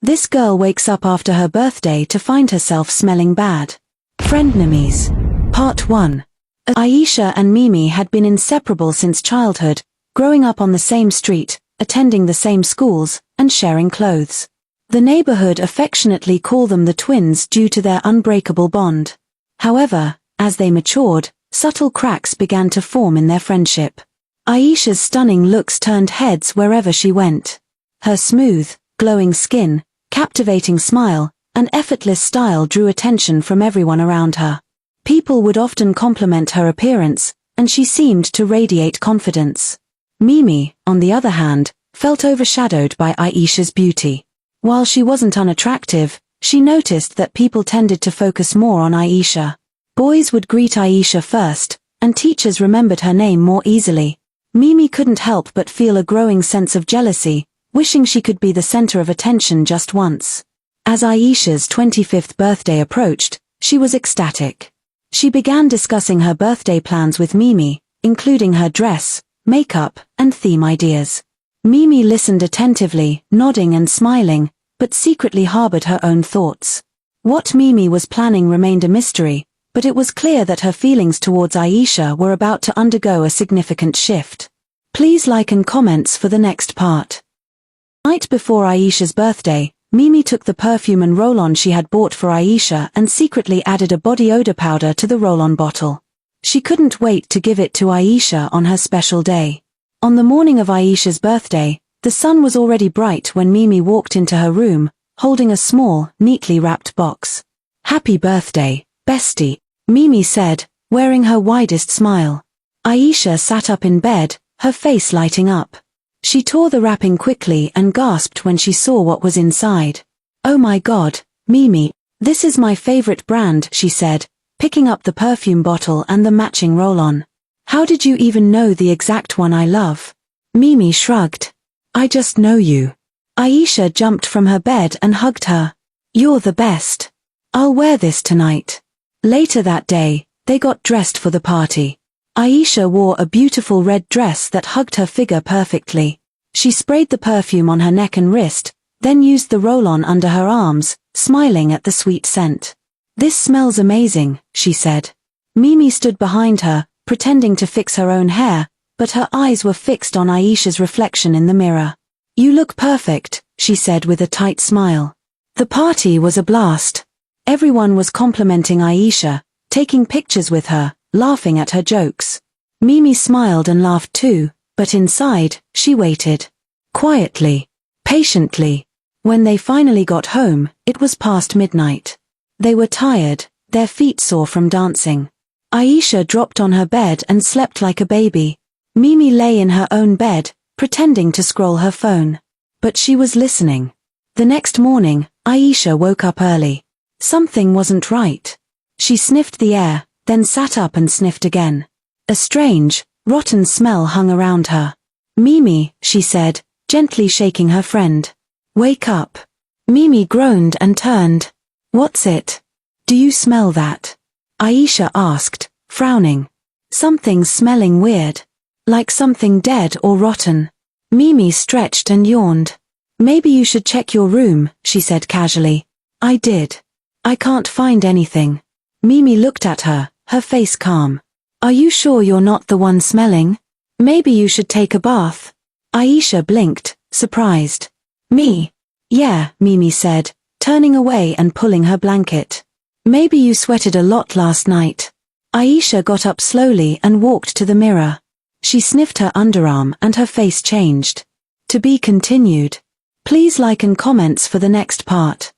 This girl wakes up after her birthday to find herself smelling bad. Frenemies. Part 1. Aisha and Mimi had been inseparable since childhood, growing up on the same street, attending the same schools, and sharing clothes. The neighborhood affectionately called them the twins due to their unbreakable bond. However, as they matured, subtle cracks began to form in their friendship. Aisha's stunning looks turned heads wherever she went. Her smooth, glowing skin, captivating smile, and effortless style drew attention from everyone around her. People would often compliment her appearance, and she seemed to radiate confidence. Mimi, on the other hand, felt overshadowed by Aisha's beauty. While she wasn't unattractive, she noticed that people tended to focus more on Aisha. Boys would greet Aisha first, and teachers remembered her name more easily. Mimi couldn't help but feel a growing sense of jealousy, wishing she could be the center of attention just once. As Aisha's 25th birthday approached, she was ecstatic. She began discussing her birthday plans with Mimi, including her dress, makeup, and theme ideas. Mimi listened attentively, nodding and smiling, but secretly harbored her own thoughts. What Mimi was planning remained a mystery, but it was clear that her feelings towards Aisha were about to undergo a significant shift. Please like and comments for the next part. Night before Aisha's birthday, Mimi took the perfume and roll-on she had bought for Aisha and secretly added a body odor powder to the roll-on bottle. She couldn't wait to give it to Aisha on her special day. On the morning of Aisha's birthday, the sun was already bright when Mimi walked into her room, holding a small, neatly wrapped box. "Happy birthday, bestie," Mimi said, wearing her widest smile. Aisha sat up in bed, her face lighting up. She tore the wrapping quickly and gasped when she saw what was inside. "Oh my God, Mimi, this is my favorite brand," she said, picking up the perfume bottle and the matching roll-on. "How did you even know the exact one I love?" Mimi shrugged. "I just know you." Aisha jumped from her bed and hugged her. "You're the best. I'll wear this tonight." Later that day, they got dressed for the party. Aisha wore a beautiful red dress that hugged her figure perfectly. She sprayed the perfume on her neck and wrist, then used the roll-on under her arms, smiling at the sweet scent. "This smells amazing," she said. Mimi stood behind her, pretending to fix her own hair, but her eyes were fixed on Aisha's reflection in the mirror. "You look perfect," she said with a tight smile. The party was a blast. Everyone was complimenting Aisha, taking pictures with her, laughing at her jokes. Mimi smiled and laughed too, but inside, she waited. Quietly, patiently. When they finally got home, it was past midnight. They were tired, their feet sore from dancing. Aisha dropped on her bed and slept like a baby. Mimi lay in her own bed, pretending to scroll her phone. But she was listening. The next morning, Aisha woke up early. Something wasn't right. She sniffed the air, then sat up and sniffed again. A strange, rotten smell hung around her. "Mimi," she said, gently shaking her friend. "Wake up." Mimi groaned and turned. "What's it? Do you smell that?" Aisha asked, frowning. "Something's smelling weird. Like something dead or rotten." Mimi stretched and yawned. "Maybe you should check your room," she said casually. "I did. I can't find anything." Mimi looked at her, her face calm. "Are you sure you're not the one smelling? Maybe you should take a bath." Aisha blinked, surprised. "Me?" "Yeah," Mimi said, turning away and pulling her blanket. "Maybe you sweated a lot last night." Aisha got up slowly and walked to the mirror. She sniffed her underarm and her face changed. To be continued. Please like and comments for the next part.